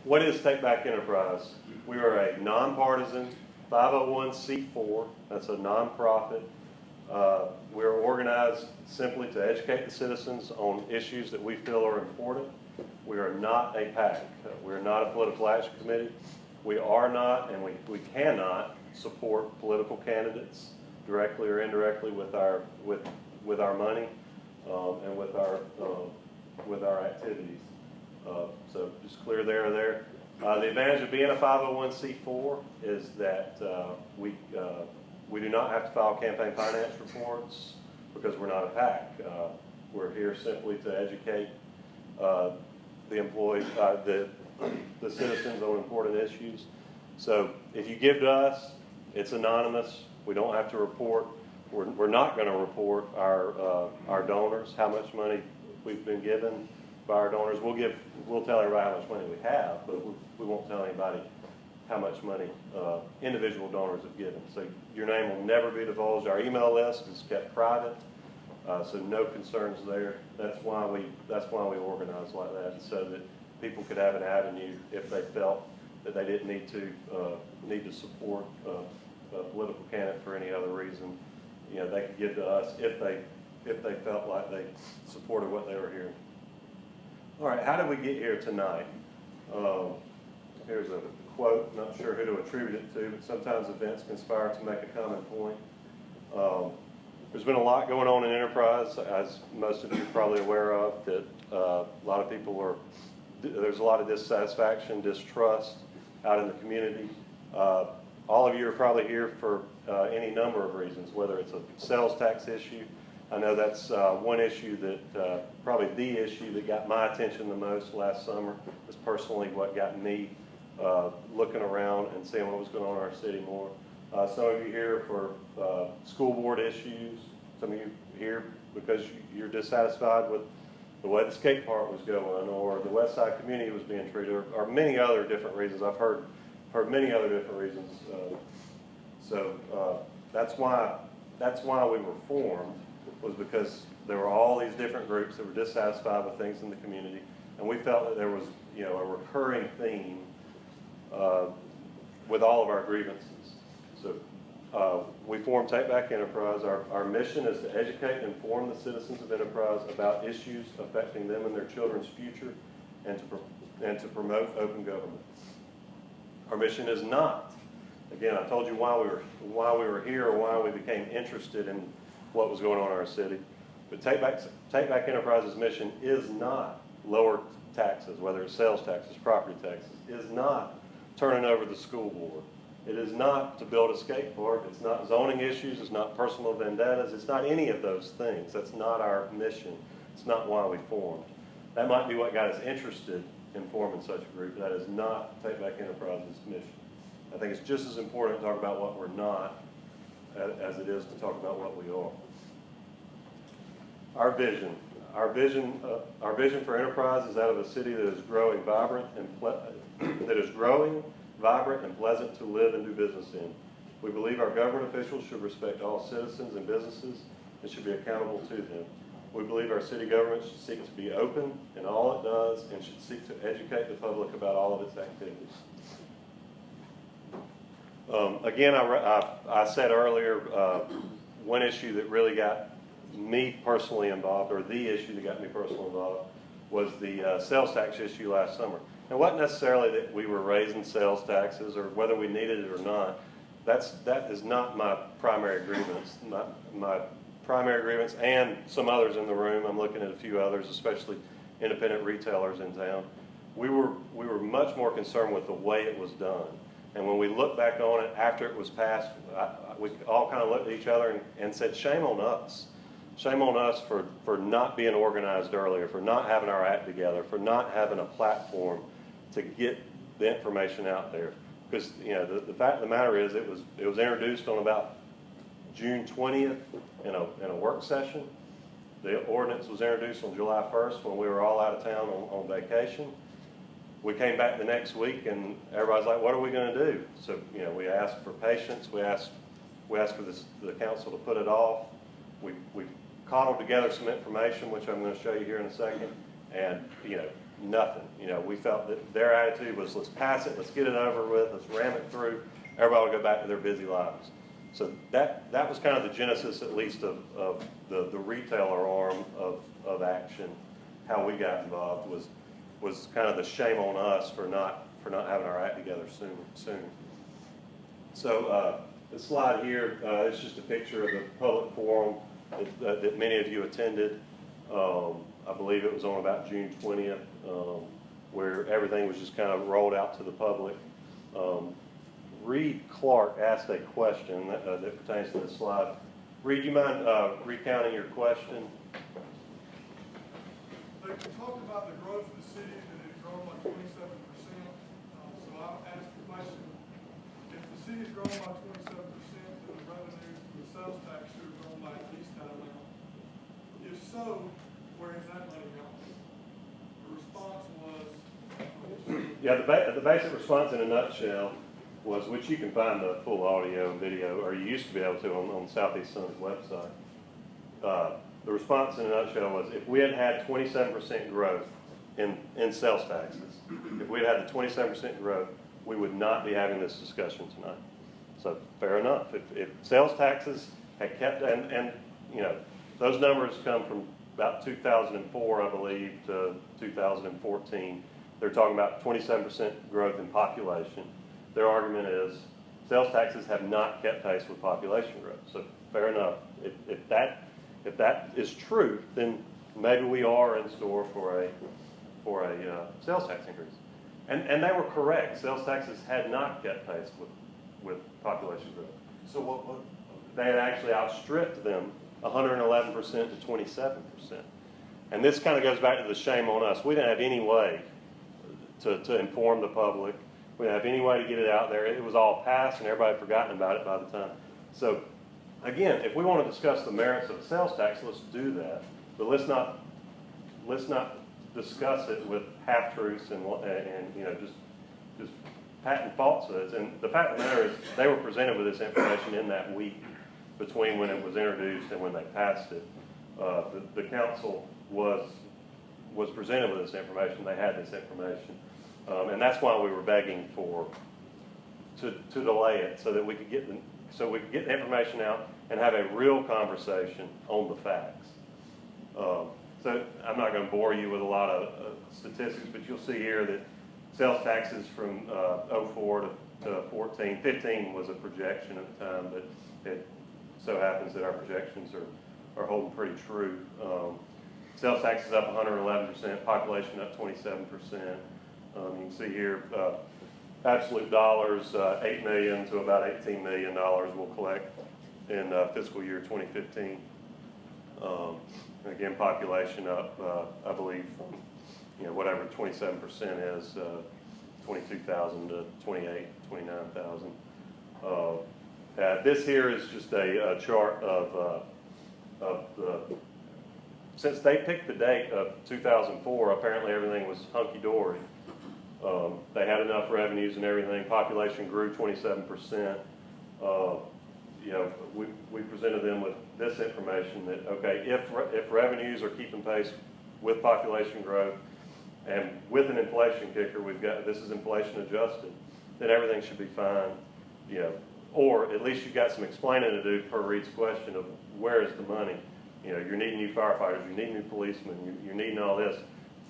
What is Take Back Enterprise? We are a nonpartisan 501c4. That's a nonprofit. We're organized simply to educate the citizens on issues that we feel are important. We are not a PAC. We're not a political action committee. We are not, and we cannot support political candidates directly or indirectly with our money and with our activities. So just clear there. The advantage of being a 501c4 is that we do not have to file campaign finance reports because we're not a PAC. We're here simply to educate the employees, the citizens on important issues. So if you give to us, it's anonymous. We don't have to report. We're not going to report our donors, how much money we've been given by our donors. We'll tell everybody how much money we have, but we won't tell anybody how much money individual donors have given. So your name will never be divulged. Our email list is kept private, so no concerns there. That's why we organize like that, so that people could have an avenue if they felt that they didn't need to support a political candidate for any other reason. You know, they could give to us if they felt like they supported what they were hearing. All right, how did we get here tonight? Here's a quote, not sure who to attribute it to, but sometimes events conspire to make a common point. There's been a lot going on in Enterprise, as most of you are probably aware of, that a lot of people there's a lot of dissatisfaction, distrust out in the community. All of you are probably here for any number of reasons, whether it's a sales tax issue. I know that's one issue that, probably the issue that got my attention the most last summer. Was personally what got me looking around and seeing what was going on in our city more. Some of you here for school board issues. Some of you here because you're dissatisfied with the way the skate park was going, or the West Side community was being treated, or many other different reasons. I've heard many other different reasons. That's why we were formed, was because there were all these different groups that were dissatisfied with things in the community, and we felt that there was, a recurring theme with all of our grievances. So we formed Take Back Enterprise. Our mission is to educate and inform the citizens of Enterprise about issues affecting them and their children's future, and to promote open government. Our mission is not, again, I told you why we were here, or why we became interested in what was going on in our city. But Take Back Enterprise's mission is not lower taxes, whether it's sales taxes, property taxes. It is not turning over the school board. It is not to build a skate park. It's not zoning issues. It's not personal vendettas. It's not any of those things. That's not our mission. It's not why we formed. That might be what got us interested in forming such a group. That is not Take Back Enterprise's mission. I think it's just as important to talk about what we're not as it is to talk about what we are. Our vision for Enterprise is that of a city that is growing, vibrant, and pleasant to live and do business in. We believe our government officials should respect all citizens and businesses and should be accountable to them. We believe our city government should seek to be open in all it does and should seek to educate the public about all of its activities. Again, I said earlier, one issue that really got me personally involved, or the issue that got me personally involved, was the sales tax issue last summer. It wasn't necessarily that we were raising sales taxes or whether we needed it or not. That is not my primary grievance. My primary grievance, and some others in the room, I'm looking at a few others, especially independent retailers in town. We were much more concerned with the way it was done. And when we look back on it after it was passed, we all kind of looked at each other and said, shame on us. Shame on us for not being organized earlier, for not having our act together, for not having a platform to get the information out there. Because the fact of the matter is, it was introduced on about June 20th in a work session. The ordinance was introduced on July 1st when we were all out of town on vacation. We came back the next week and everybody's like, what are we going to do? So we asked for patience. We asked for the council to put it off. We cobbled together some information, which I'm going to show you here in a second, and nothing. You know, we felt that their attitude was, let's pass it, let's get it over with, let's ram it through, everybody will go back to their busy lives. So that was kind of the genesis, at least, of the retailer arm of action. How we got involved was kind of the shame on us for not having our act together soon. So the slide here is just a picture of the public forum that many of you attended. I believe it was on about June 20th, where everything was just kind of rolled out to the public. Reed Clark asked a question that pertains to this slide. Reed, you mind recounting your question? They talked about the growth of the city, that it had grown by 27%. So I asked the question, if the city's grown by 27%, then the revenue from the sales tax should have grown by at least that amount. If so, where is that money going? The response was... Yeah, the basic response in a nutshell was, which you can find the full audio and video, or you used to be able to on Southeast Sun's website. The response in a nutshell was, if we had had 27% growth in sales taxes, if we had had the 27% growth, we would not be having this discussion tonight. So fair enough. If sales taxes had kept, and you know, those numbers come from about 2004, I believe, to 2014. They're talking about 27% growth in population. Their argument is sales taxes have not kept pace with population growth. So fair enough. If that is true, then maybe we are in store for a sales tax increase. And they were correct. Sales taxes had not kept pace with population growth. So what they had actually outstripped them 111% to 27%. And this kind of goes back to the shame on us. We didn't have any way to inform the public. We didn't have any way to get it out there. It was all passed and everybody had forgotten about it by the time. So again, if we want to discuss the merits of the sales tax, let's do that. But let's not discuss it with half-truths and you know, just patent falsehoods. And the fact of the matter is, they were presented with this information in that week between when it was introduced and when they passed it. The council was presented with this information. They had this information, and that's why we were begging to delay it so that we could get the information out and have a real conversation on the facts. So I'm not going to bore you with a lot of statistics, but you'll see here that sales taxes from 04 to 14, 15 was a projection at the time, but it so happens that our projections are holding pretty true. Sales taxes up 111%, population up 27%. You can see here, absolute dollars, $8 million to about $18 million we'll collect in fiscal year 2015. Again, population up, I believe, from, you know, whatever 27% is, 22,000 to 29,000. This here is just a chart of since they picked the date of 2004, apparently everything was hunky-dory. They had enough revenues and everything. Population grew 27%. You know, we presented them with this information that, okay, if revenues are keeping pace with population growth and with an inflation kicker, we've got, this is inflation adjusted, then everything should be fine, you know, or at least you've got some explaining to do per Reed's question of where is the money? You know, you're needing new firefighters, you need new policemen, you're needing all this.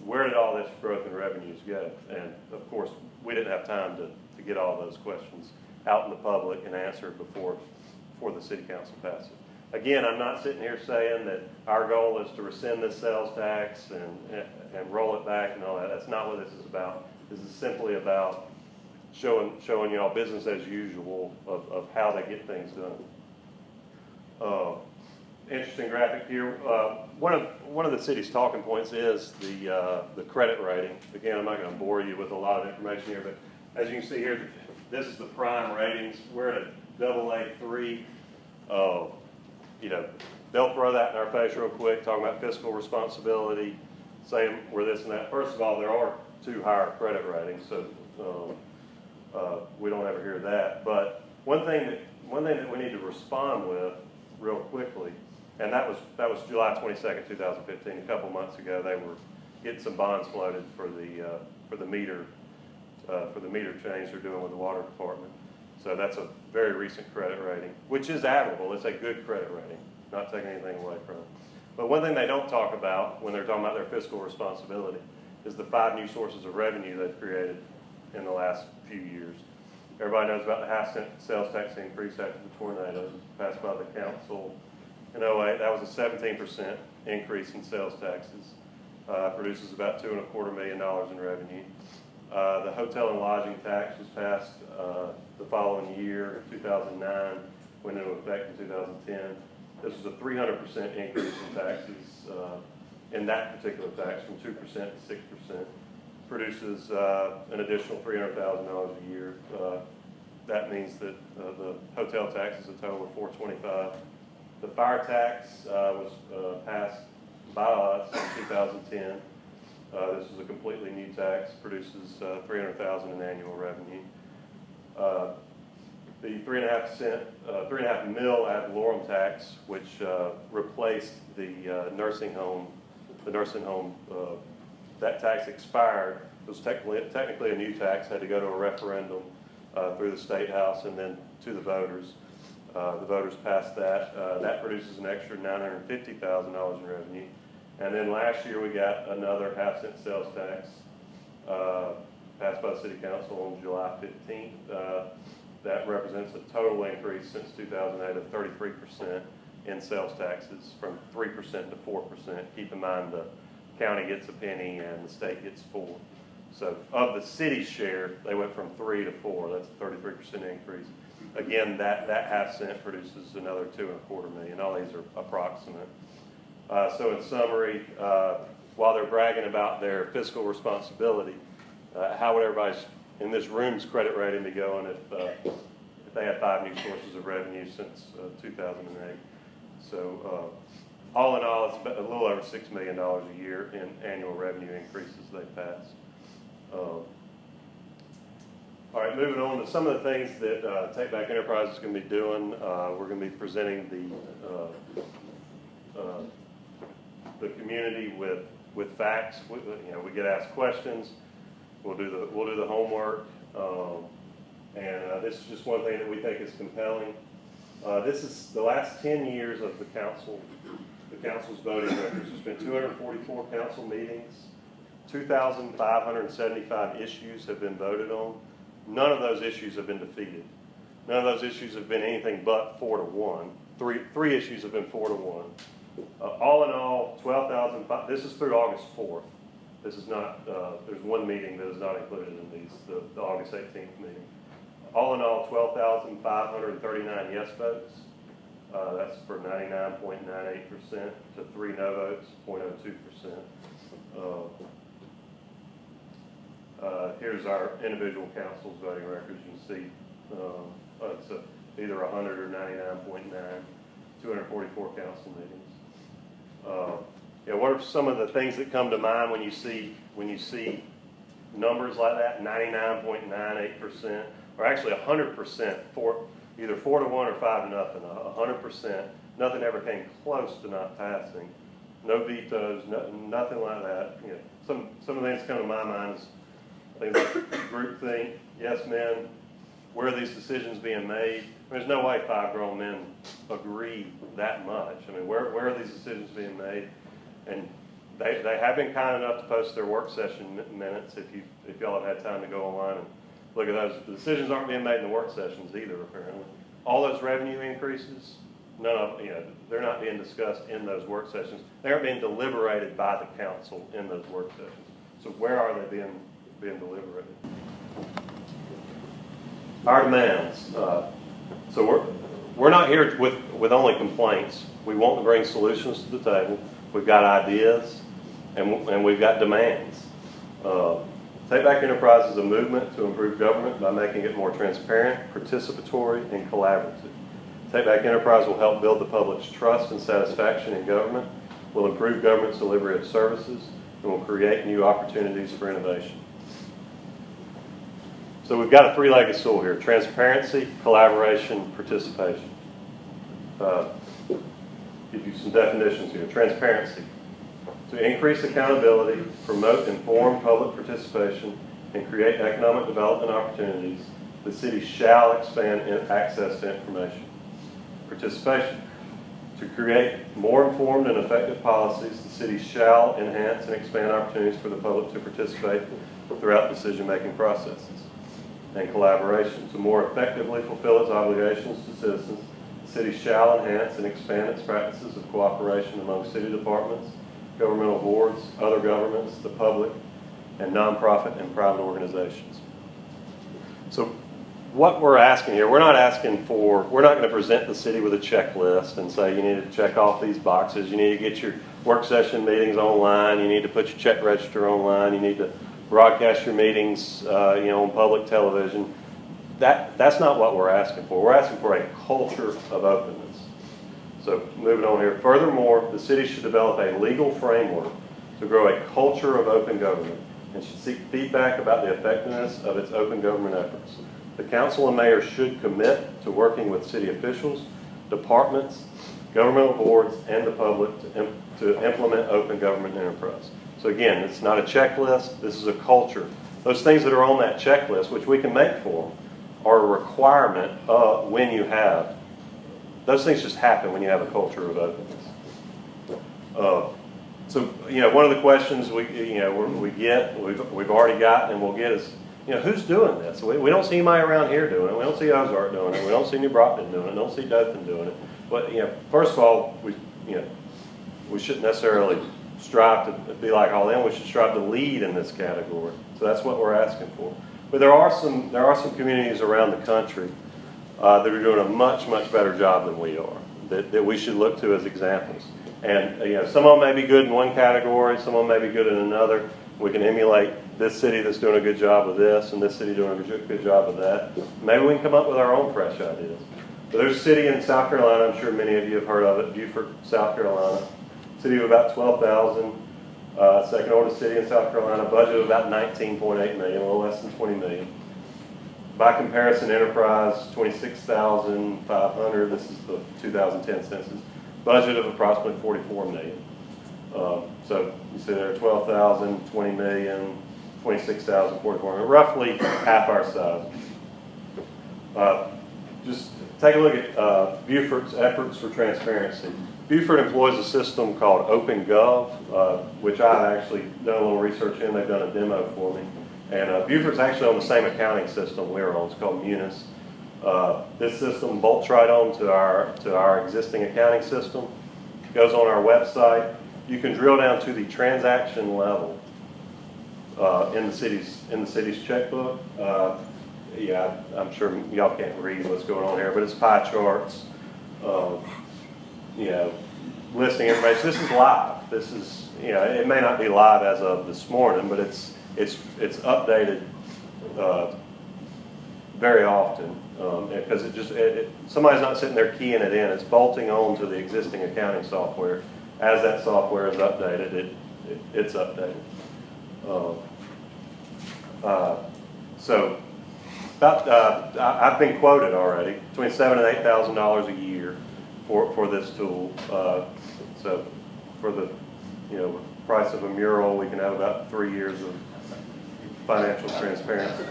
Where did all this growth in revenues go? And of course, we didn't have time to get all those questions out in the public and answered before the city council passed it. Again, I'm not sitting here saying that our goal is to rescind this sales tax and roll it back and all that. That's not what this is about. This is simply about showing you all business as usual of how they get things done. Interesting graphic here. One of the city's talking points is the credit rating. Again, I'm not going to bore you with a lot of information here, but as you can see here, this is the prime ratings. We're at a AA3. You know, they'll throw that in our face real quick, talking about fiscal responsibility, saying we're this and that. First of all, there are 2 higher credit ratings, so we don't ever hear that. But one thing that we need to respond with real quickly, and that was July 22nd, 2015. A couple months ago, getting some bonds floated for the meter change they're doing with the water department. So that's a very recent credit rating, which is admirable. It's a good credit rating, not taking anything away from it. But one thing they don't talk about when they're talking about their fiscal responsibility is the 5 new sources of revenue they've created in the last few years. Everybody knows about the half-cent sales tax increase after the tornado passed by the council in 2008. That was a 17% increase in sales taxes. Produces about $2.25 million in revenue. The hotel and lodging tax was passed the following year, 2009, went into effect in 2010. This was a 300% increase in taxes in that particular tax, from 2% to 6%. Produces an additional $300,000 a year. That means that the hotel tax is a total of $425,000. The fire tax was passed by us in 2010. This is a completely new tax, produces $300,000 in annual revenue. The 3.5 mil ad valorem tax, which replaced the nursing home. That tax expired. It was technically a new tax. Had to go to a referendum through the State House and then to the voters. The voters passed that. That produces an extra $950,000 in revenue. And then last year we got another half-cent sales tax passed by the City Council on July 15th. That represents a total increase since 2008 of 33% in sales taxes, from 3% to 4%. Keep in mind the county gets a penny and the state gets 4. So of the city's share, they went from 3 to 4. That's a 33% increase. Again, that half cent produces another $2.25 million. All these are approximate. So in summary, while they're bragging about their fiscal responsibility, how would everybody in this room's credit rating be going if they had 5 new sources of revenue since 2008? So all in all, it's a little over $6 million a year in annual revenue increases they passed. All right, moving on to some of the things that Take Back Enterprise is going to be doing. We're going to be presenting the community with facts. We get asked questions. We'll do the homework, and this is just one thing that we think is compelling. This is the last 10 years of the council's voting records. There's been 244 council meetings. 2,575 issues have been voted on. None of those issues have been defeated. None of those issues have been anything but 4-1. Three issues have been 4-1. All in all, 12,000. This is through August 4th. This is not. There's one meeting that is not included in these. The August 18th meeting. All in all, 12,539 yes votes. That's for 99.98% to 3 no votes, 0.02%. Here's our individual council's voting records. You can see it's either 100 or 99.9, 244 council meetings. What are some of the things that come to mind when you see numbers like that? 99.98%, or actually 100% for either 4-1 or 5-0. 100%. Nothing ever came close to not passing. No vetoes. Nothing like that. Some of the things that come to my mind is things like groupthink, yes men. Where are these decisions being made? There's no way 5 grown men agree that much. Where are these decisions being made? And they have been kind enough to post their work session minutes. If y'all have had time to go online and look at those, the decisions aren't being made in the work sessions either. Apparently, all those revenue increases, none of they're not being discussed in those work sessions. They aren't being deliberated by the council in those work sessions. So where are they being deliberated? Our demands. So we're not here with only complaints. We want to bring solutions to the table. We've got ideas, and we've got demands. Take Back Enterprise is a movement to improve government by making it more transparent, participatory, and collaborative. Take Back Enterprise will help build the public's trust and satisfaction in government, will improve government's delivery of services, and will create new opportunities for innovation. So we've got a 3-legged stool here: transparency, collaboration, participation. Give you some definitions here. Transparency. To increase accountability, promote informed public participation, and create economic development opportunities, the city shall expand access to information. Participation. To create more informed and effective policies, the city shall enhance and expand opportunities for the public to participate throughout decision-making processes. And collaboration. To more effectively fulfill its obligations to citizens, the city shall enhance and expand its practices of cooperation among city departments, governmental boards, other governments, the public, and nonprofit and private organizations. So what we're asking here, we're not going to present the city with a checklist and say you need to check off these boxes, you need to get your work session meetings online, you need to put your check register online, you need to broadcast your meetings on public television. That's not what we're asking for. We're asking for a culture of openness. So moving on here. Furthermore, the city should develop a legal framework to grow a culture of open government and should seek feedback about the effectiveness of its open government efforts. The council and mayor should commit to working with city officials, departments, governmental boards, and the public to implement open government enterprise. So again, it's not a checklist, this is a culture. Those things that are on that checklist, which we can make for them, are a requirement when you have. Those things just happen when you have a culture of openness. So one of the questions we've already gotten and we'll get is, who's doing this? We don't see anybody around here doing it. We don't see Ozark doing it. We don't see New Brockton doing it. We don't see Dothan doing it. But first of all, we shouldn't necessarily strive to be like all them. We should strive to lead in this category. So that's what we're asking for. But there are some communities around the country that are doing a much better job than we are. That we should look to as examples. And some of them may be good in one category, some of them may be good in another. We can emulate this city that's doing a good job of this, and this city doing a good job of that. Maybe we can come up with our own fresh ideas. But there's a city in South Carolina, I'm sure many of you have heard of it, Beaufort, South Carolina. City of about 12,000, second oldest city in South Carolina, budget of about 19.8 million, a little less than 20 million. By comparison, Enterprise, 26,500, this is the 2010 census, budget of approximately 44 million. So you see there, 12,000, 20 million, 26,000, 44 million, roughly half our size. Just take a look at Beaufort's efforts for transparency. Beaufort employs a system called OpenGov, which I've actually done a little research in. They've done a demo for me. And Beaufort's actually on the same accounting system we're on. It's called Munis. This system bolts right on to our existing accounting system. It goes on our website. You can drill down to the transaction level in the city's checkbook. Yeah, I'm sure y'all can't read what's going on here, but it's pie charts. Listing information. This is live. This is, it may not be live as of this morning, but it's updated very often because somebody's not sitting there keying it in. It's bolting on to the existing accounting software. As that software is updated, it's updated. So I've been quoted already between $7,000 and $8,000 a year for this tool. So for the price of a mural, we can have about 3 years of financial transparency.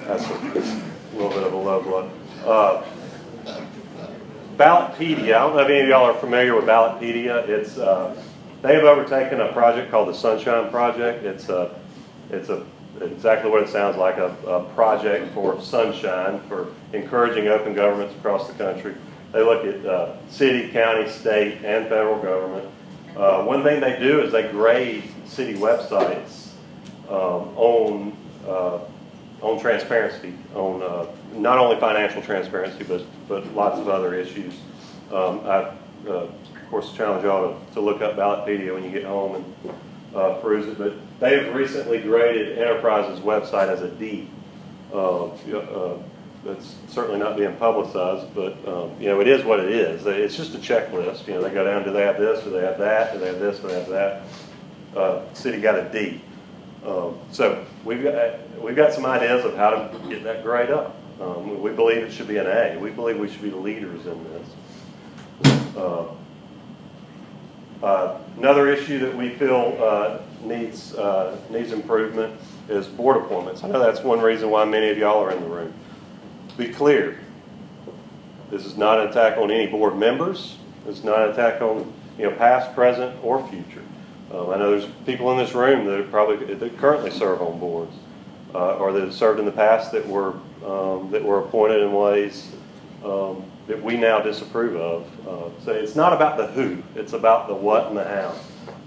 That's a little bit of a low blood. Ballotpedia. I don't know if any of y'all are familiar with Ballotpedia. They have overtaken a project called the Sunshine Project. It's exactly what it sounds like, a project for sunshine, for encouraging open governments across the country. They look at city, county, state, and federal government. One thing they do is they grade city websites on transparency, on not only financial transparency, but lots of other issues. I, of course, challenge y'all to look up Ballotpedia when you get home and peruse it. But they have recently graded Enterprise's website as a D. That's certainly not being publicized, but it is what it is. It's just a checklist. They go down, do they have this, do they have that, do they have this, do they have that? City got a D. So we've got some ideas of how to get that grade up. We believe it should be an A. We believe we should be the leaders in this. Another issue that we feel needs improvement is board appointments. I know that's one reason why many of y'all are in the room. Be clear, this is not an attack on any board members. It's not an attack on past, present, or future. I know there's people in this room that currently serve on boards, or that have served in the past that were appointed in ways that we now disapprove of. So it's not about the who, it's about the what and the how.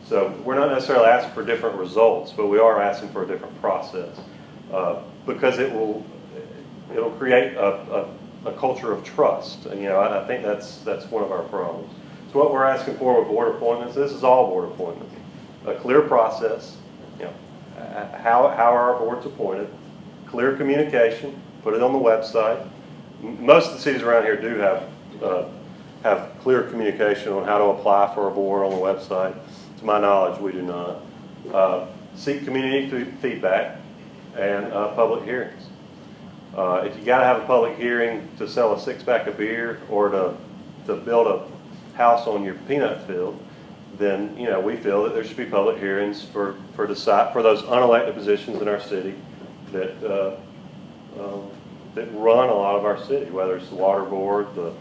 So we're not necessarily asking for different results, but we are asking for a different process, because it'll create a culture of trust. And I think that's one of our problems. So what we're asking for with board appointments, this is all board appointments, a clear process. How are our boards appointed? Clear communication. Put it on the website. Most of the cities around here do have clear communication on how to apply for a board on the website. To my knowledge, we do not. Seek community feedback and public hearings. If you got to have a public hearing to sell a 6-pack of beer or to build a house on your peanut field, then we feel that there should be public hearings for those unelected positions in our city that run a lot of our city, whether it's the water board, the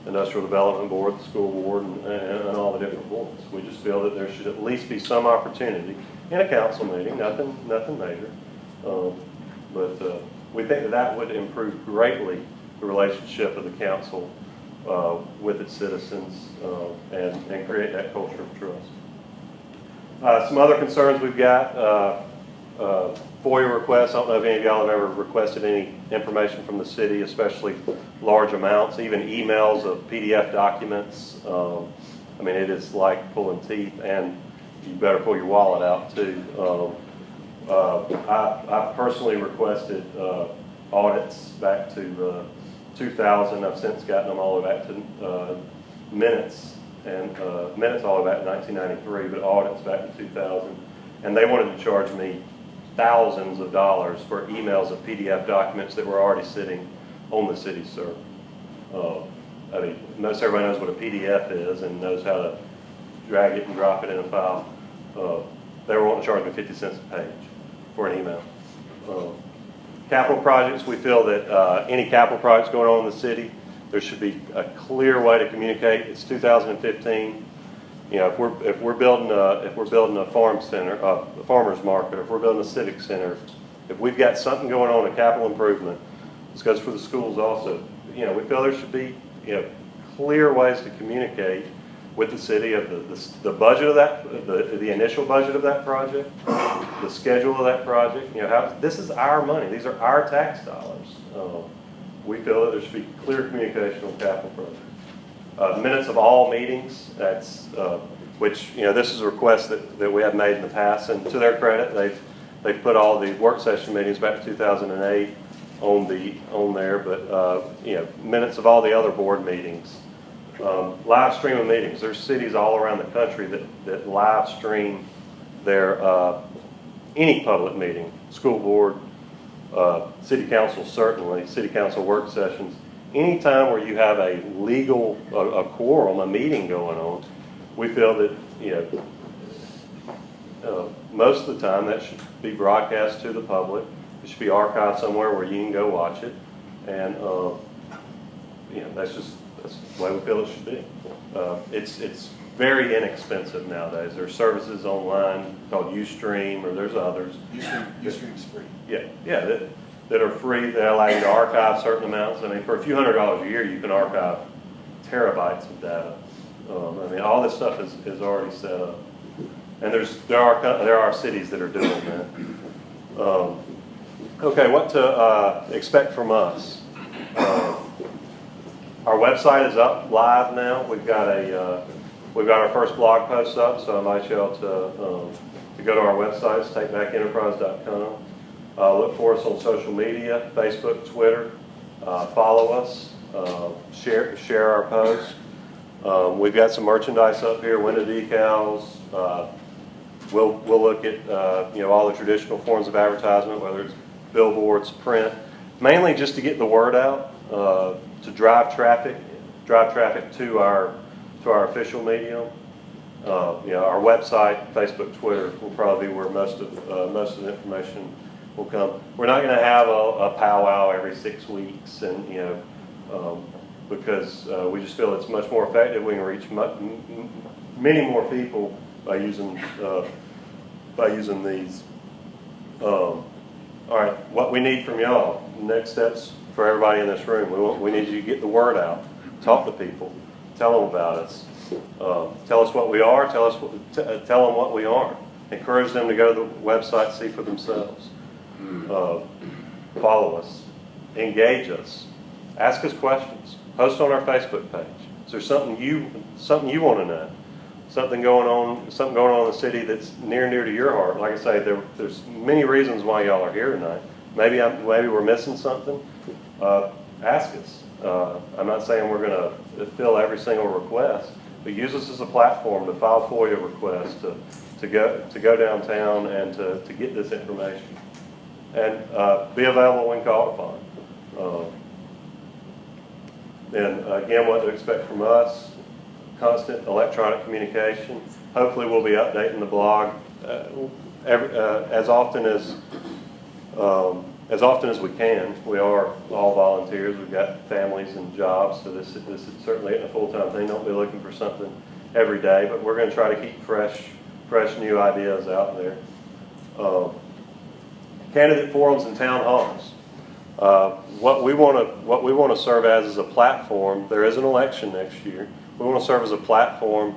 industrial development board, the school board, and all the different boards. We just feel that there should at least be some opportunity in a council meeting, nothing major, but we think that would improve greatly the relationship of the council with its citizens and create that culture of trust. Some other concerns we've got, FOIA requests. I don't know if any of y'all have ever requested any information from the city, especially large amounts, even emails of PDF documents. I mean, it is like pulling teeth, and you better pull your wallet out too. I personally requested audits back to 2000. I've since gotten them all the way back to minutes, and minutes all the way back to 1993, but audits back to 2000. And they wanted to charge me thousands of dollars for emails of PDF documents that were already sitting on the city server. I mean, most everybody knows what a PDF is and knows how to drag it and drop it in a file. They were wanting to charge me 50 cents a page for an email. Capital projects, we feel that any capital projects going on in the city, there should be a clear way to communicate. It's 2015. If we're building a farm center, a farmer's market, or if we're building a civic center, if we've got something going on, a capital improvement, this goes for the schools also. We feel there should be clear ways to communicate with the city of the budget of that, the initial budget of that project, the schedule of that project. This is our money. These are our tax dollars. We feel that there should be clear communication on capital projects. Minutes of all meetings. That's which this is a request that we have made in the past, and to their credit, they've put all the work session meetings back to 2008 on there. But minutes of all the other board meetings. Live stream of meetings. There's cities all around the country that live stream their any public meeting, school board, city council, certainly, city council work sessions. Anytime where you have a legal, a quorum, a meeting going on, we feel that most of the time that should be broadcast to the public. It should be archived somewhere where you can go watch it, and that's the way we feel it should be. It's very inexpensive nowadays. There's services online called Ustream, or there's others. Ustream's free. Yeah, that are free, that allow you to archive certain amounts. I mean, for a few $100s a year, you can archive terabytes of data. I mean, all this stuff is already set up, and there are cities that are doing that. Okay, what to expect from us? Our website is up live now. We've got our first blog post up, so I invite you all to go to our website, it's takebackenterprise.com. Look for us on social media, Facebook, Twitter. Follow us. Share our posts. We've got some merchandise up here, window decals. We'll look at all the traditional forms of advertisement, whether it's billboards, print, mainly just to get the word out, to drive traffic to our official medium. Our website, Facebook, Twitter will probably be where most of the information will come. We're not going to have a powwow every 6 weeks, and because we just feel it's much more effective. We can reach many more people by using these. All right, what we need from y'all, next steps for everybody in this room. We need you to get the word out, talk to people, tell them about us, tell us what we are, tell them what we aren't. Encourage them to go to the website, see for themselves. Follow us, engage us, ask us questions, post on our Facebook page. Is there something you want to know? Something going on in the city that's near to your heart. Like I say, there's many reasons why y'all are here tonight. Maybe we're missing something. Ask us. I'm not saying we're going to fill every single request, but use us as a platform to file FOIA requests, to go downtown and to get this information, and be available when called upon. And again, what to expect from us. Constant electronic communication. Hopefully we'll be updating the blog as often as we can. We are all volunteers. We've got families and jobs, so this is certainly a full-time thing. Don't be looking for something every day, but we're going to try to keep fresh new ideas out there. Candidate forums and town halls. What we want to serve as is a platform. There is an election next year. We want to serve as a platform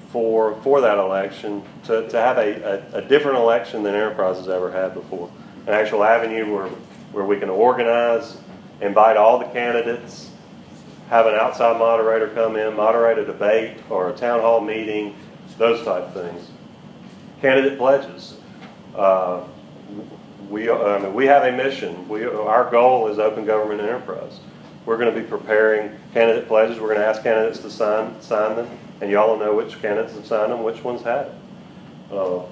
for that election to have a different election than Enterprise has ever had before. An actual avenue where we can organize, invite all the candidates, have an outside moderator come in, moderate a debate or a town hall meeting, those type of things. Candidate pledges. We have a mission. Our goal is open government enterprise. We're going to be preparing candidate pledges. We're going to ask candidates to sign them, and y'all will know which candidates have signed them, which ones haven't. And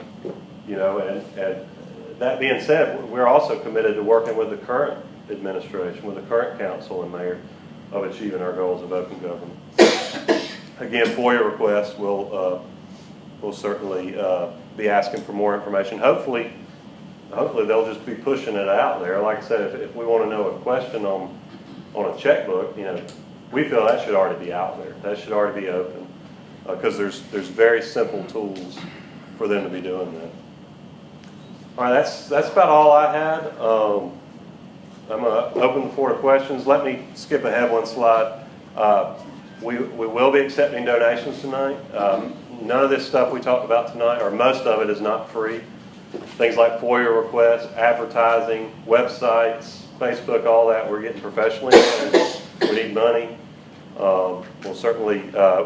that being said, we're also committed to working with the current administration, with the current council and mayor, of achieving our goals of open government. Again, FOIA requests will certainly be asking for more information. Hopefully they'll just be pushing it out there. Like I said, if we want to know a question on a checkbook, we feel that should already be out there. That should already be open, because there's very simple tools for them to be doing that. All right, that's about all I had. I'm going to open the floor to questions. Let me skip ahead one slide. We will be accepting donations tonight. None of this stuff we talked about tonight, or most of it, is not free. Things like FOIA requests, advertising, websites, Facebook, all that, we're getting professionally managed. We need money. We'll certainly,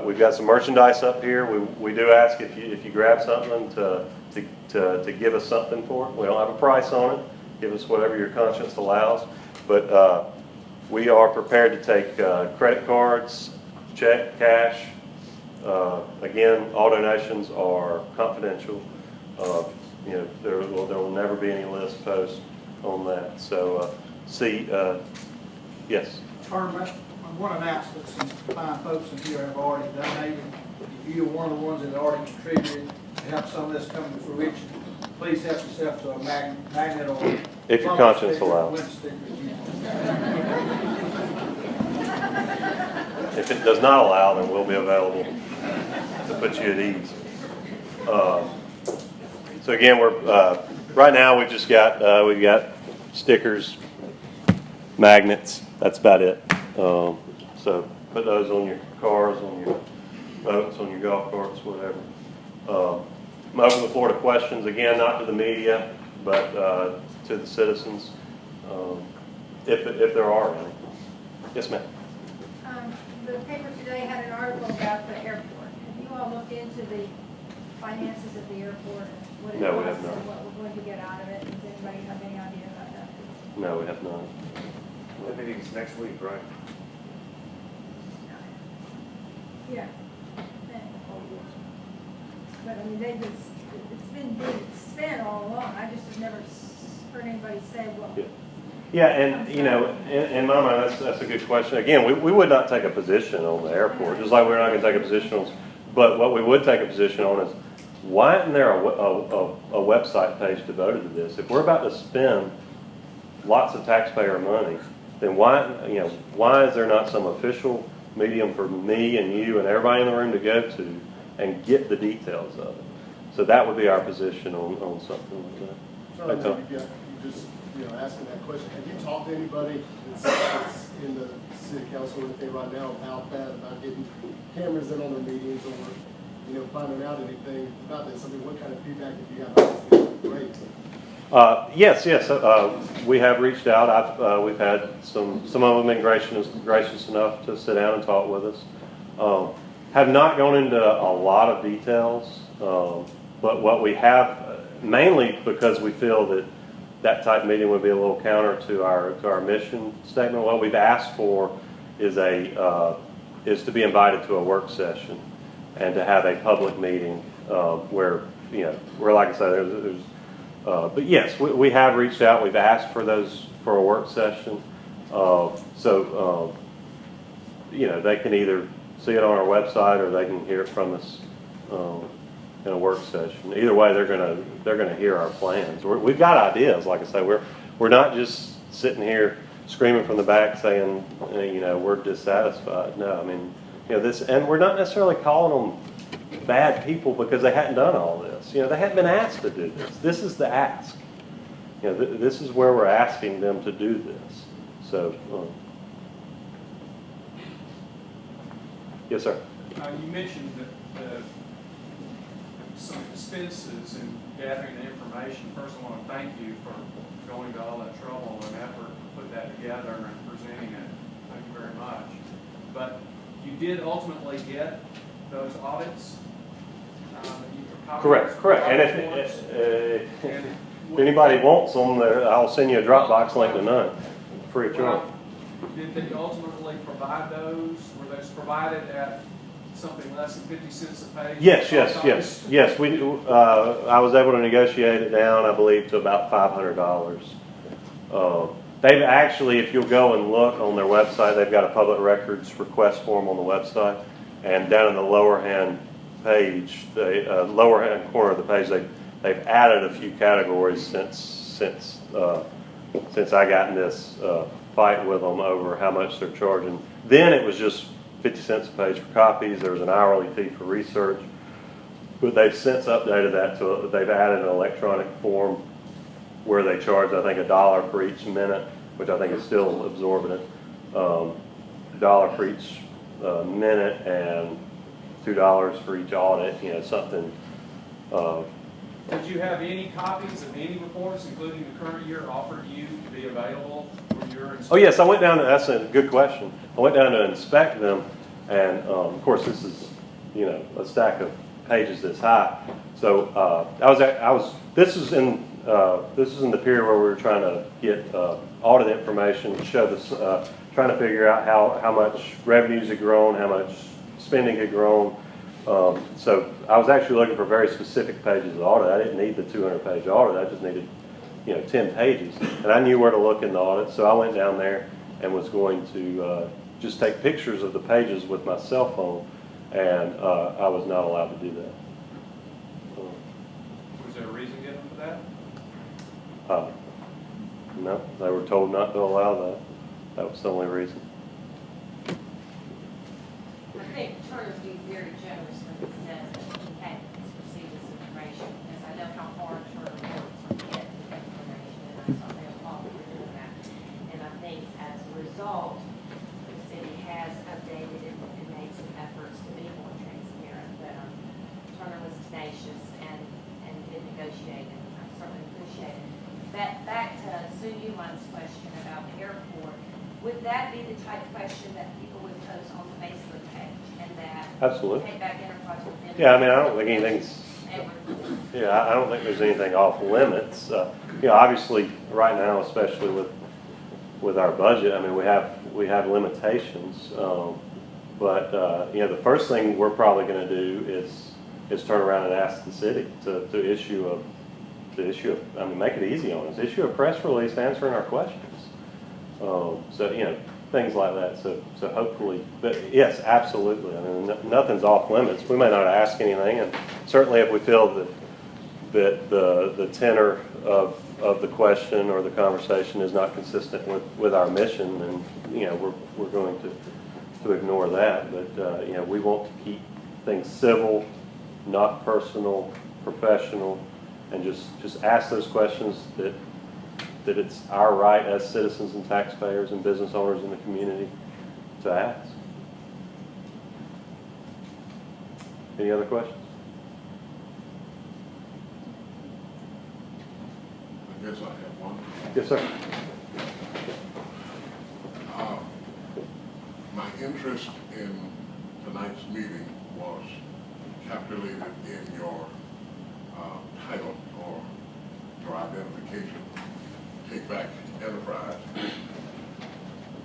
we've got some merchandise up here. We do ask if you grab something to give us something for it. We don't have a price on it. Give us whatever your conscience allows. But we are prepared to take credit cards, check, cash. Again, all donations are confidential. There will never be any list post on that. So, yes. One announcement, some fine folks in here have already donated. If you're one of the ones that already contributed to help some of this come to fruition, please help yourself to a magnet or if your conscience allows. If it does not allow, then we'll be available to put you at ease. So again, we're right now we've got stickers, magnets. That's about it. So put those on your cars, on your boats, on your golf carts, whatever. I'm open the floor to questions. Again, not to the media, but to the citizens, if there are any. Yes, ma'am. The paper today had an article about the airport. Have you all looked into the finances of the airport and what it No, we costs have not. and what we're going to get out of it? Does anybody have any idea about that? No, we have not. The meeting's next week, right? Yeah. But I mean, it's been being spent all along. I just have never heard anybody say, well. Yeah, and in my mind, that's a good question. Again, we would not take a position on the airport, just like we're not going to take a position But what we would take a position on is, why isn't there a website page devoted to this? If we're about to spend lots of taxpayer money, then why is there not some official medium for me and you and everybody in the room to go to and get the details of it? So that would be our position on something like that. Sorry, Hey, Tom. you just, asking that question. Have you talked to anybody that's in the city council or anything right now about that, about getting cameras in on their meetings or, finding out anything about this? I mean, what kind of feedback have you got? Obviously, great. Yes. We have reached out. We've had some of them been gracious enough to sit down and talk with us. Have not gone into a lot of details, but what we have, mainly because we feel that type of meeting would be a little counter to our mission statement. What we've asked for is to be invited to a work session and to have a public meeting where like I said, but yes, we have reached out. We've asked for a work session, so they can either see it on our website or they can hear it from us in a work session. Either way, they're gonna hear our plans. We've got ideas. Like I say, we're not just sitting here screaming from the back saying we're dissatisfied. No, I mean this, and we're not necessarily calling them bad people because they hadn't done all this. They hadn't been asked to do this. This is the ask. This is where we're asking them to do this. So, yes, sir. You mentioned that some expenses in gathering the information. First, I want to thank you for going to all that trouble and effort to put that together and presenting it. Thank you very much. But you did ultimately get those audits. Correct. And if anybody wants them, I'll send you a Dropbox link to none, free of charge. Did they ultimately provide those? Were those provided at something less than 50 cents a page? Yes. We I was able to negotiate it down, I believe, to about $500. They've actually, if you'll go and look on their website, they've got a public records request form on the website, and down in the lower hand page, the lower hand corner of the page, they've added a few categories since I got in this fight with them over how much they're charging. Then it was just 50 cents a page for copies. There was an hourly fee for research, but they've since updated that they've added an electronic form where they charge, I think, $1 for each minute, which I think is still absorbent. $1 for each minute and $2 for each audit. Something. Did you have any copies of any reports, including the current year, offered you to be available for your inspection? Oh yes, I went down. That's a good question. I went down to inspect them, and of course this is a stack of pages this high. So This is in the period where we were trying to get audit information to show this, trying to figure out how much revenues had grown, how much spending had grown. So I was actually looking for very specific pages of audit. I didn't need the 200-page audit. I just needed 10 pages, and I knew where to look in the audit. So I went down there and was going to just take pictures of the pages with my cell phone, and I was not allowed to do that. Was there a reason given for that? No, they were told not to allow that. That was the only reason. I think Turner's being very generous when he says that he can't receive this information, because I know how hard Turner works to get the information, and I saw they applaud for doing that. And I think as a result, the city has updated and made some efforts to be more transparent, but Turner was tenacious and did negotiate, and I certainly appreciate it. Back to Sue Euline's question about the airport, would that be the type of question that people would post on the Facebook page, and that Absolutely. Take Back Enterprise would then? Yeah, I mean, I don't think anything's. Yeah, I don't think there's anything off limits. Obviously, right now, especially with our budget, I mean, we have limitations. But the first thing we're probably going to do is turn around and ask the city to issue make it easy on us. Issue a press release answering our questions. things like that. So hopefully, but yes, absolutely. I mean, nothing's off limits. We may not ask anything, and certainly if we feel that the tenor of the question or the conversation is not consistent with our mission, then, you know, we're going to ignore that. But, you know, we want to keep things civil, not personal, professional, and just ask those questions that it's our right as citizens and taxpayers and business owners in the community to ask. Any other questions? I guess I have one. Yes, sir. My interest in tonight's meeting was calculated in your title or your identification, Take Back Enterprise.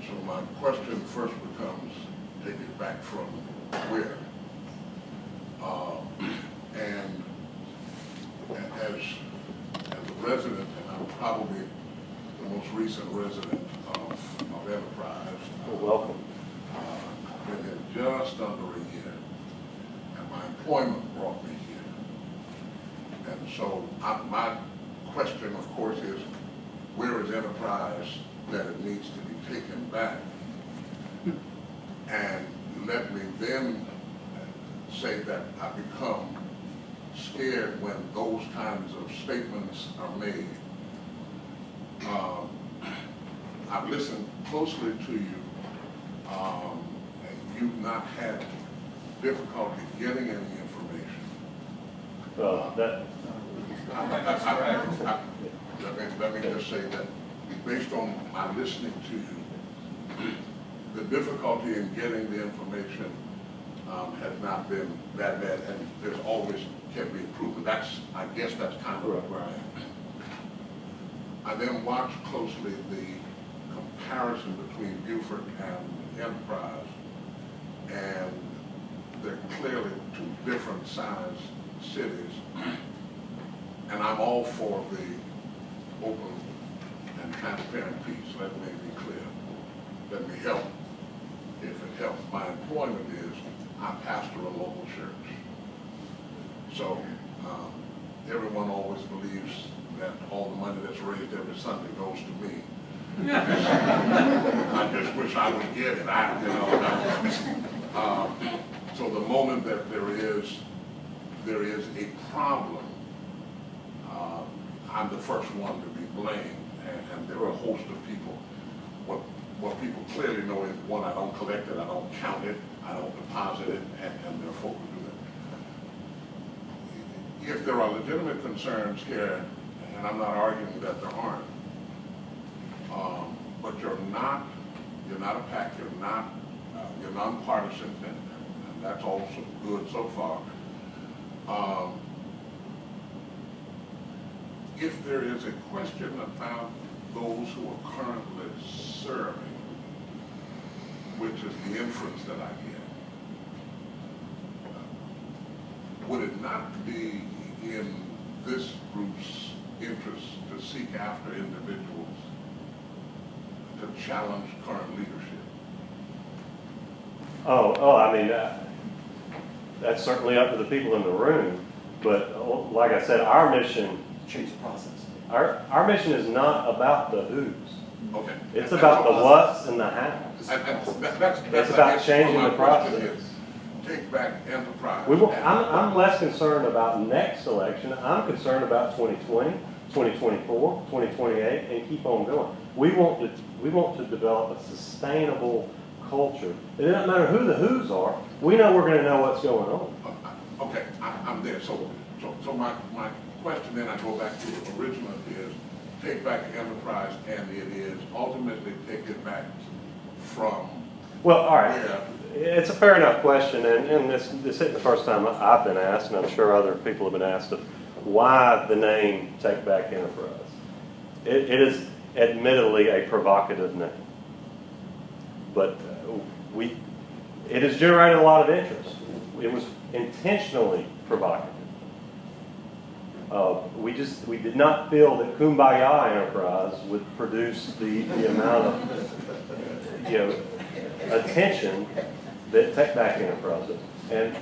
So my question first becomes, take it back from where? And as a resident, and I'm probably the most recent resident of Enterprise. Well, welcome. I've been here just under a year, and my employment brought me here. And so my question, of course, is where is Enterprise that it needs to be taken back? And let me then say that I become scared when those kinds of statements are made. I've listened closely to you, and you've not had difficulty getting any information. Well, that. Let me just say that based on my listening to you, the difficulty in getting the information has not been that bad, and there's always can be improvement. I guess that's kind of where I am. I then watched closely the comparison between Beaufort and Enterprise, and they're clearly two different sized cities. And I'm all for the open and transparent piece. Let me be clear. Let me help if it helps. My employment is I pastor a local church. So everyone always believes that all the money that's raised every Sunday goes to me. I just wish I would get it. So the moment that there is a problem, I'm the first one to be blamed, and there are a host of people. What people clearly know is, one, I don't collect it, I don't count it, I don't deposit it, and there are folk who do that. If there are legitimate concerns here, and I'm not arguing that there aren't, but you're not a PAC, you're nonpartisan, and that's also good so far. If there is a question about those who are currently serving, which is the inference that I get, would it not be in this group's interest to seek after individuals to challenge current leadership? I mean, that's certainly up to the people in the room. But like I said, our mission, Change the process. our mission is not about the who's. Okay. It's about the what's and the how's. That's about changing my the question process. is, Take Back Enterprise. I'm less concerned about next election. I'm concerned about 2020, 2024, 2028, and keep on going. We want to develop a sustainable culture. It doesn't matter who the who's are. We know we're going to know what's going on. Okay, I'm there. So my question then, I go back to the original, is Take Back Enterprise, and it is ultimately take it back from. Well, all right. where. It's a fair enough question, and this isn't the first time I've been asked, and I'm sure other people have been asked of why the name Take Back Enterprise. It is admittedly a provocative name, but it has generated a lot of interest. It was intentionally provocative. We did not feel that Kumbaya Enterprise would produce the amount of, attention that Take Back Enterprise does. And,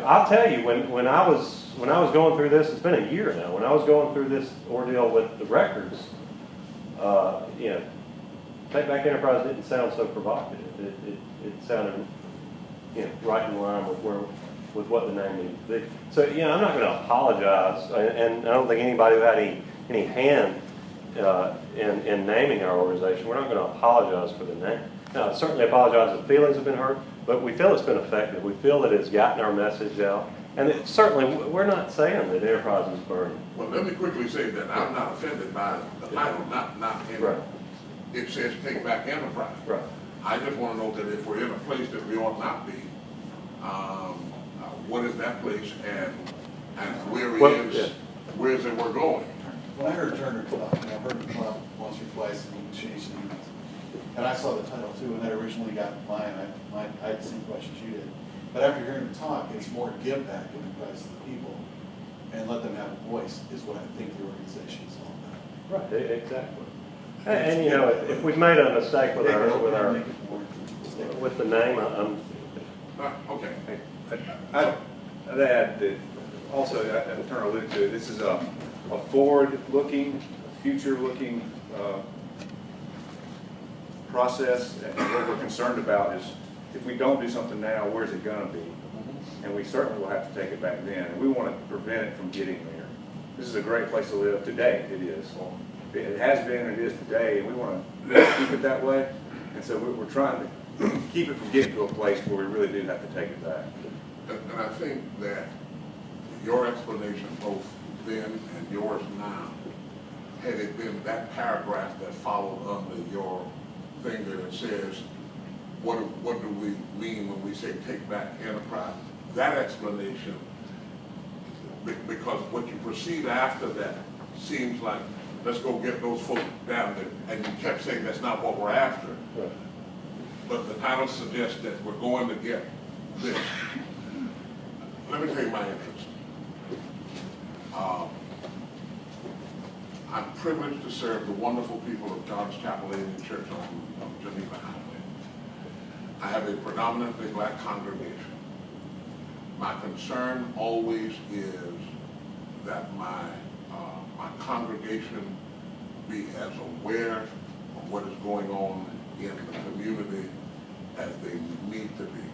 I'll tell you, when I was going through this, it's been a year now, when I was going through this ordeal with the records, Take Back Enterprise didn't sound so provocative. It sounded, right in line with what the name needed to be. So, I'm not going to apologize, and I don't think anybody who had any hand in naming our organization, we're not going to apologize for the name. Now, I certainly apologize if feelings have been hurt, but we feel it's been effective. We feel that it's gotten our message out. And certainly, we're not saying that Enterprise is burning. Well, let me quickly say that I'm not offended by the title, not in, Right. It says Take Back Enterprise. Right. I just want to know that if we're in a place that we ought not be, what is that place and where is it we're going? When I heard Turner talk, and I've heard him come up once or twice in exchange emails, and I saw the title too, and that originally got mine, I had the same questions you did. But after hearing him talk, it's more give back enterprise to the people and let them have a voice is what I think the organization is all about. Right, exactly. And if we've made a mistake with the name, Okay. I'd add that also, Turner alluded to, this is a forward-looking, future-looking process, and what we're concerned about is if we don't do something now, where's it going to be? And we certainly will have to take it back then, and we want to prevent it from getting there. This is a great place to live today, it is. It has been, and it is today, and we want to keep it that way, and so we're trying to keep it from getting to a place where we really do have to take it back. And I think that your explanation, both then and yours now, had it been that paragraph that followed under your thing that it says, what do we mean when we say take back enterprise? That explanation, because what you proceed after that seems like, let's go get those folks down there, and you kept saying that's not what we're after. Right. But the title suggests that we're going to get this. Let me tell you my interest. I'm privileged to serve the wonderful people of God's Chapel Indian Church on Geneva Highway. I have a predominantly black congregation. My concern always is that my congregation be as aware of what is going on in the community as they need to be.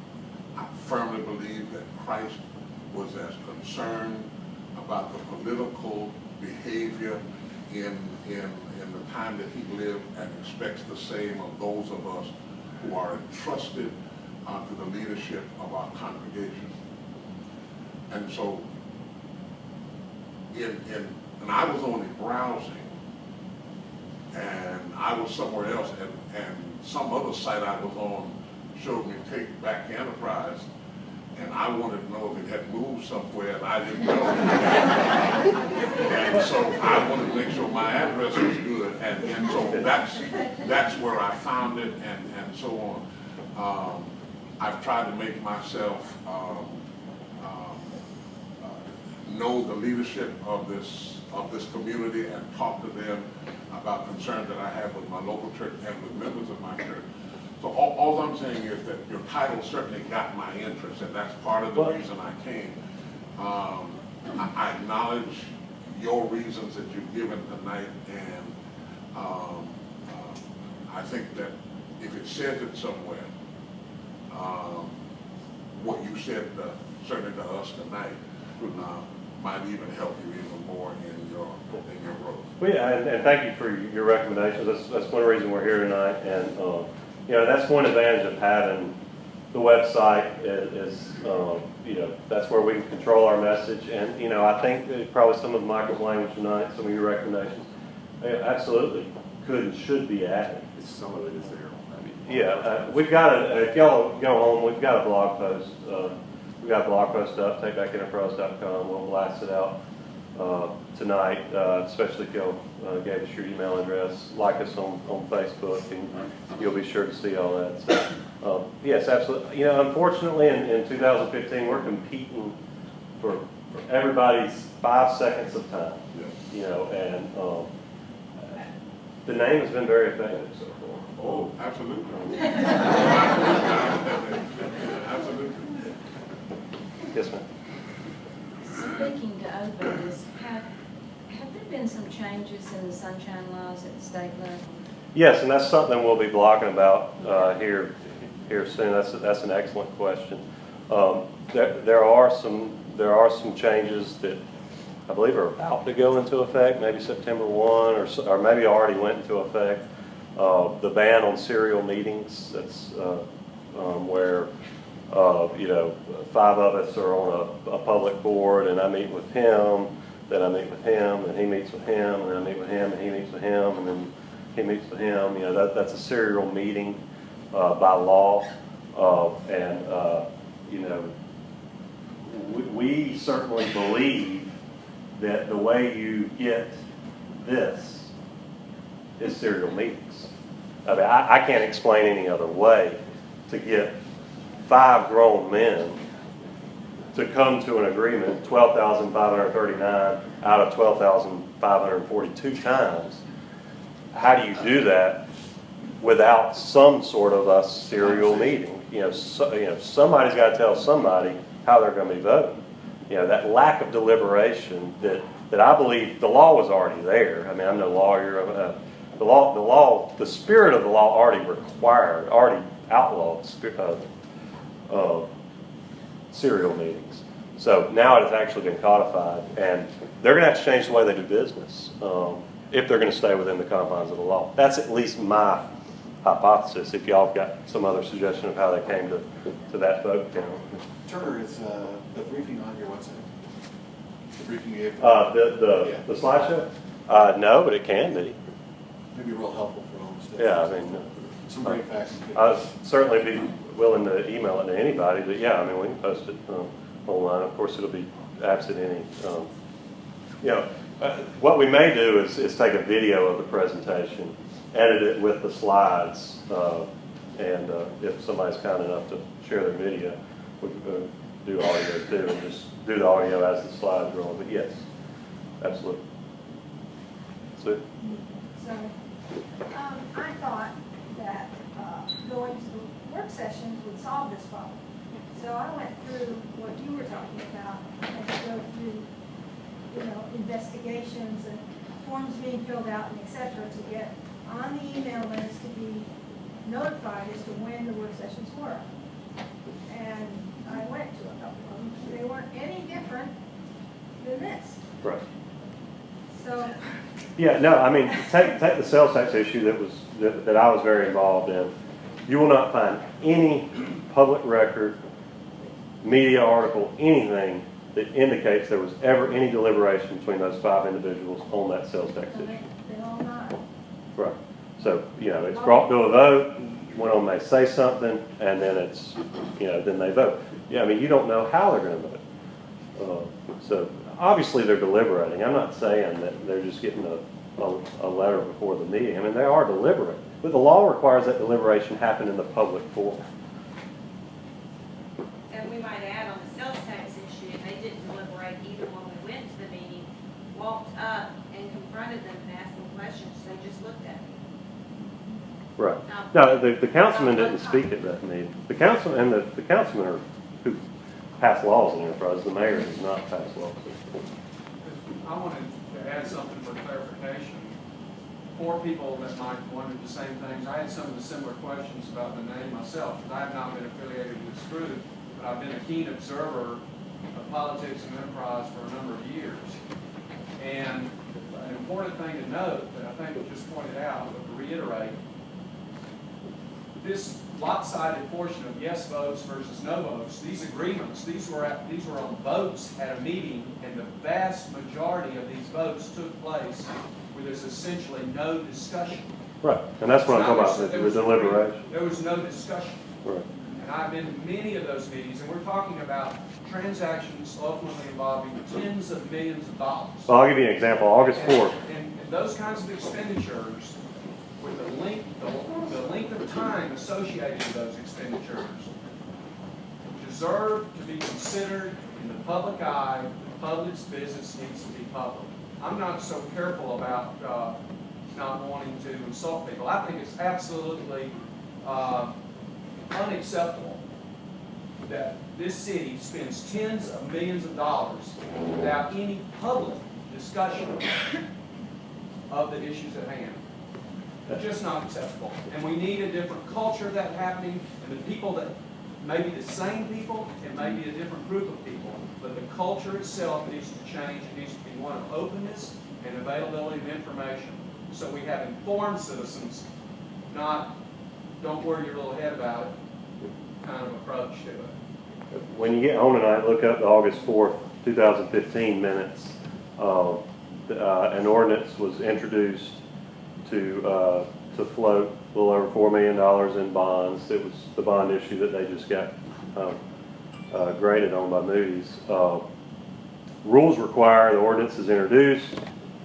I firmly believe that Christ was as concerned about the political behavior in the time that he lived and expects the same of those of us who are entrusted to the leadership of our congregation. And so, and I was only browsing, and I was somewhere else, and some other site I was on showed me Take Back Enterprise, and I wanted to know if it had moved somewhere, and I didn't know. And so I wanted to make sure my address was good, and so that's where I found it, and so on. I've tried to make myself know the leadership of this community and talk to them about concerns that I have with my local church and with members of my church. So all I'm saying is that your title certainly got my interest, and that's part of the reason I came. I acknowledge your reasons that you've given tonight, and I think that if it says it somewhere, what you said certainly to us tonight might even help you even more in your growth. Well, yeah, and thank you for your recommendations. That's one reason we're here tonight, and that's one advantage of having the website is that's where we can control our message, and I think that probably some of Michael's language tonight, some of your recommendations, absolutely could and should be added. Some of it is there. Yeah, we've got if y'all go home, we've got a blog post. We've got a blog post up, takebackenterprise.com. We'll blast it out tonight, especially if y'all gave us your email address. Like us on Facebook, and you'll be sure to see all that. So, yes, absolutely. Unfortunately, in 2015, we're competing for for everybody's 5 seconds of time, Yeah. you know, and the name has been very effective so far. Oh, absolutely. Absolutely. Yes, ma'am. Speaking to others, have there been some changes in the sunshine laws at the state level? Yes, and that's something we'll be blocking about here soon. That's an excellent question. There are some changes that I believe are about to go into effect, maybe September 1 or maybe already went into effect. The ban on serial meetings, that's where you know, 5 of us are on a public board, and I meet with him, then I meet with him, and he meets with him, and then I meet with him, and he meets with him, and then he meets with him. You know, that's a serial meeting by law, and you know, we certainly believe that the way you get this is serial meetings. I mean, I can't explain any other way to get 5 grown men to come to an agreement 12,539 out of 12,542 times. How do you do that without some sort of a serial meeting? You know, somebody's got to tell somebody how they're going to be voting. You know, that lack of deliberation that I believe the law was already there. I mean, I'm no lawyer. The spirit of the law already outlawed serial meetings. So now it has actually been codified, and they're going to have to change the way they do business if they're going to stay within the confines of the law. That's at least my hypothesis. If y'all have got some other suggestion of how they came to that vote count. Turner, is the briefing on your website? The briefing you gave? The slideshow? No, but it can be. Maybe real helpful for all the staff. Yeah, I mean, some great facts and figures. I'd certainly be willing to email it to anybody, but yeah, I mean, we can post it online. Of course, it'll be absent any, you know, what we may do is take a video of the presentation, edit it with the slides, and if somebody's kind enough to share their video, we can do audio too, and just do the audio as the slides roll. But yes, absolutely. So, I thought that going to the work sessions would solve this problem. So I went through what you were talking about, and go through, you know, investigations and forms being filled out and et cetera, to get on the email list to be notified as to when the work sessions were. And I went to a couple of them. They weren't any different than this. right. So, Yeah, no, I mean, take the sales tax issue that I was very involved in. You will not find any public record, media article, anything that indicates there was ever any deliberation between those 5 individuals on that sales tax so issue. they all not. Right. So, you know, it's brought to a vote, one of them may say something, and then it's, you know, then they vote. Yeah, I mean, you don't know how they're going to vote. So, obviously they're deliberating. I'm not saying that they're just getting a letter before the meeting. I mean, they are deliberating. But the law requires that deliberation happen in the public forum. And we might add on the sales tax issue, they didn't deliberate either when we went to the meeting, walked up and confronted them and asked them questions, they just looked at me. Right. No, the councilman didn't speak at that meeting. The councilman are who pass laws in enterprise. The mayor does not pass laws. I wanted to add something for clarification. For people that might wonder the same things, I had some of the similar questions about the name myself, because I have not been affiliated with this group, but I've been a keen observer of politics and enterprise for a number of years. And an important thing to note that I think was just pointed out, but to reiterate, this lopsided portion of yes votes versus no votes, these agreements, these were on votes at a meeting, and the vast majority of these votes took place where there's essentially no discussion. Right, and that's what I'm talking about, the deliberation. There was no discussion. Right. And I've been to many of those meetings, and we're talking about transactions ultimately involving tens of millions of dollars. So I'll give you an example. August 4th. And those kinds of expenditures, with the length of time associated with those expenditures, deserve to be considered in the public eye public's business needs to be public. I'm not so careful about not wanting to insult people. I think it's absolutely unacceptable that this city spends tens of millions of dollars without any public discussion of the issues at hand. It's just not acceptable. And we need a different culture of that happening, and the people that, maybe the same people, and maybe a different group of people, but the culture itself needs to change. It needs to be one of openness and availability of information, so we have informed citizens, not don't worry your little head about it kind of approach to it. When you get home tonight, look up the August 4th, 2015 minutes. An ordinance was introduced to float a little over $4 million in bonds. It was the bond issue that they just got graded on by Moody's. Rules require the ordinance is introduced.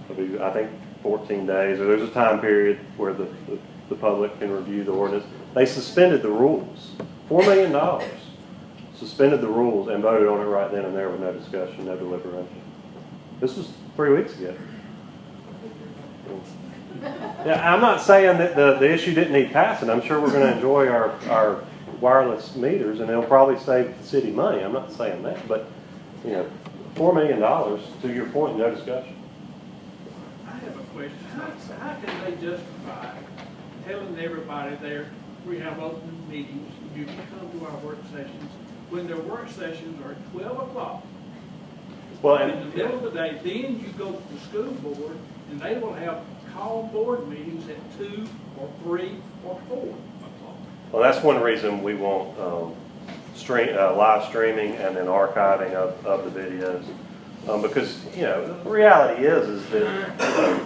It'll be, I think, 14 days, or there's a time period where the public can review the ordinance. They suspended the rules. $4 million. Suspended the rules and voted on it right then and there with no discussion, no deliberation. This was 3 weeks ago. Yeah, I'm not saying that the issue didn't need passing. I'm sure we're going to enjoy our wireless meters, and it'll probably save the city money. I'm not saying that, but you know, $4 million, to your point, no discussion. I have a question. How can they justify telling everybody there, we have open meetings, you can come to our work sessions, when their work sessions are at 12 o'clock? Well, In the middle of the day, then you go to the school board, and they will have call board meetings at 2 or 3 or 4 o'clock. Well, that's one reason we want live streaming and then archiving of the videos. Because, you know, the reality is that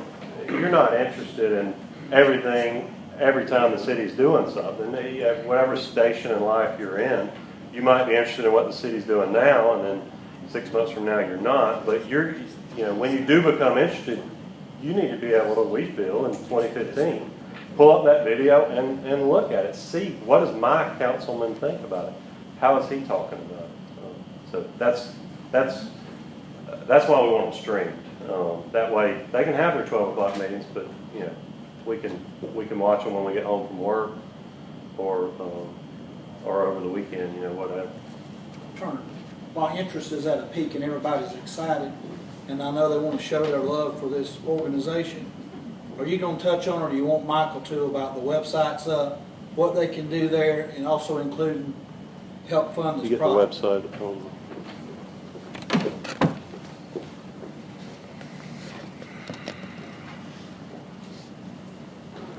you're not interested in everything every time the city's doing something. Whatever station in life you're in, you might be interested in what the city's doing now, and then 6 months from now you're not. But when you do become interested, you need to be able to, we feel, in 2015, pull up that video and look at it. See, what does my councilman think about it? How is he talking about it? So that's why we want them streamed. That way they can have their 12 o'clock meetings, but you know, we can watch them when we get home from work or over the weekend, you know, whatever. Turner, my interest is at a peak and everybody's excited, and I know they want to show their love for this organization. Are you going to touch on, or do you want Michael to, about the websites up, what they can do there, and also including help fund this You get project? the website on.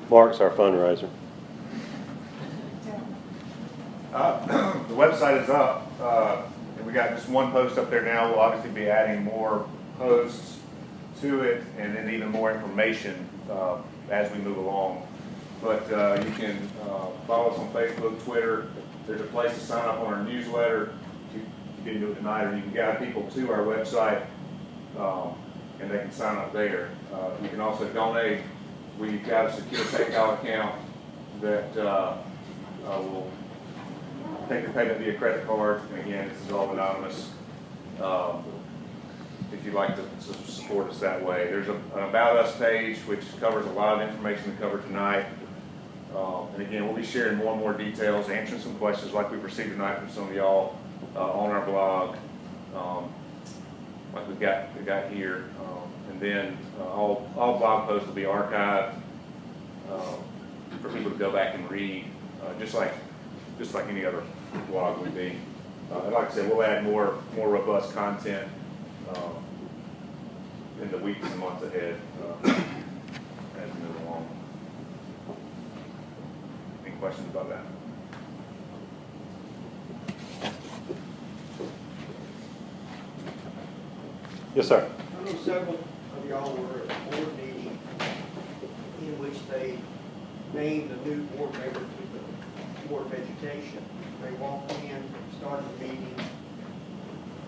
Mark's our fundraiser. The website is up, and we got just one post up there now. We'll obviously be adding more posts to it, and then even more information as we move along. But you can follow us on Facebook, Twitter. There's a place to sign up on our newsletter. You can do it tonight, or you can guide people to our website, and they can sign up there. You can also donate. We've got a secure PayPal account that will take your payment via credit card. And again, this is all anonymous. If you'd like to support us that way. There's an About Us page, which covers a lot of information we covered tonight. And again, we'll be sharing more and more details, answering some questions like we've received tonight from some of y'all on our blog, like we got here. And then all blog posts will be archived for people to go back and read, just like any other blog would be. Like I said, we'll add more robust content in the weeks and months ahead as we move along. Any questions about that? Yes, sir. I know several of y'all were at a board meeting in which they named a new board member to the Board of Education. They walked in, started the meeting,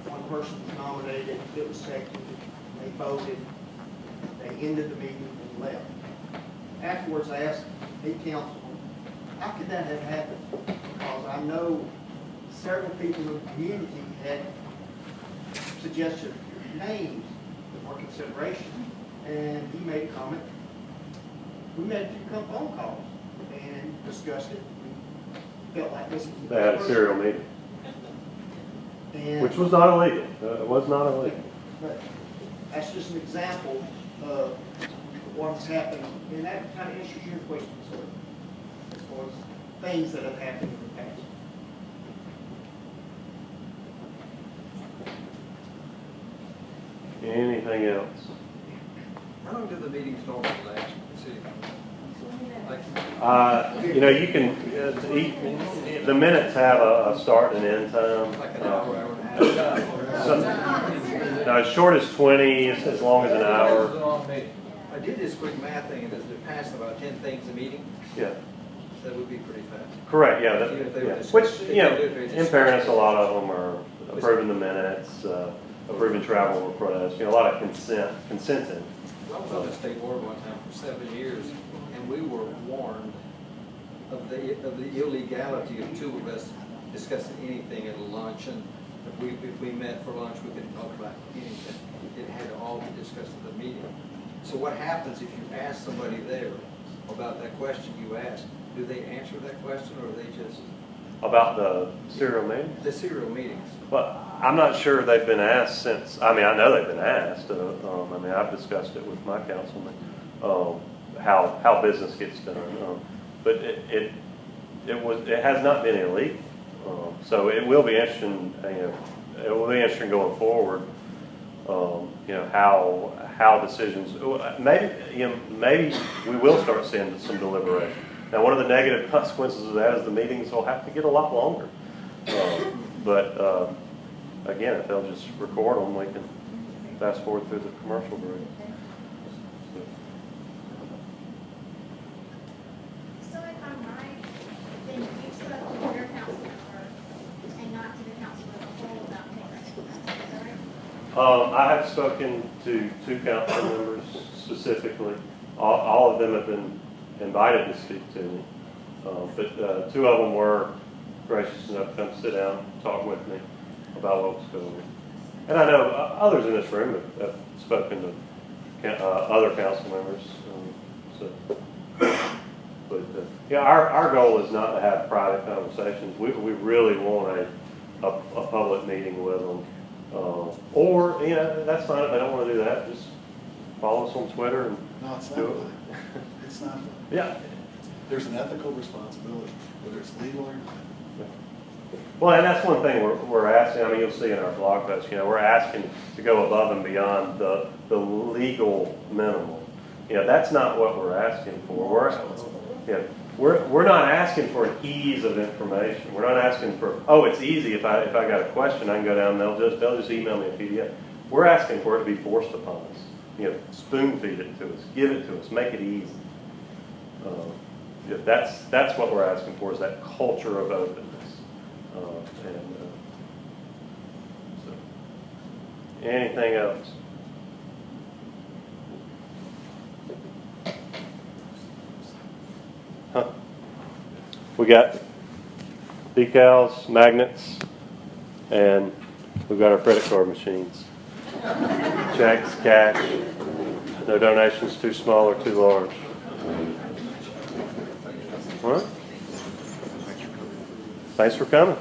one person was nominated, it was seconded, they voted, they ended the meeting and left. Afterwards, I asked the councilman, how could that have happened? Because I know several people in the community had suggested names for consideration, and he made a comment. We made a few phone calls and discussed it. We felt like this was. They had a serial meeting, And which was not illegal. It was not illegal. but that's just an example of what's happened, and that kind of answers your question, sir, as far as things that have happened in the past. Anything else? How long do the meetings normally last? You know, you can, the minutes have a start and end time. Like an hour, hour and a half? No, as short as 20, as long as an hour. I did this quick math thing, and it passed about 10 things a meeting, Yeah, so that would be pretty fast. correct, yeah. Even if they were Yeah. just- Which, if you they know, do it very in fairness, a lot of them are approving the minutes, approving travel requests, you know, a lot of consenting. I was on the state board one time for 7 years, and we were warned of the illegality of two of us discussing anything at a luncheon. If we met for lunch, we couldn't talk about anything. It had to all be discussed at the meeting. So what happens if you ask somebody there about that question you asked? Do they answer that question, or are they just About the serial meeting? the serial meetings? But I'm not sure they've been asked since, I mean, I know they've been asked. I mean, I've discussed it with my councilman, how business gets done. But it has not been illegal. So it will be interesting, you know, it will be interesting going forward, you know, how decisions, maybe we will start seeing some deliberation. Now, one of the negative consequences of that is the meetings will have to get a lot longer. But again, if they'll just record them, we can fast forward through the commercial break. So if I'm right, then you spoke to your council member and not to the council as a whole about pay raise, is that right? I have spoken to 2 council members specifically. All of them have been invited to speak to me. But 2 of them were gracious enough to come sit down and talk with me about what was going on. And I know others in this room have spoken to other council members. But yeah, our goal is not to have private conversations. We really want a public meeting with them. Or, you know, that's fine if they don't want to do that. Just follow us on Twitter and No, it's not. do it. It's not. Yeah. There's an ethical responsibility, whether it's legal or not. Well, and that's one thing we're asking. I mean, you'll see in our blog post, you know, we're asking to go above and beyond the legal minimum. You know, that's not what we're asking for. We're not asking for an ease of information. We're not asking for, oh, it's easy. If I got a question, I can go down and they'll just email me a PDF. We're asking for it to be forced upon us. You know, spoon feed it to us, give it to us, make it easy. That's what we're asking for, is that culture of openness. So, anything else? Huh. We got decals, magnets, and we've got our credit card machines. Checks, cash, no donations too small or too large. All right. Thanks for coming.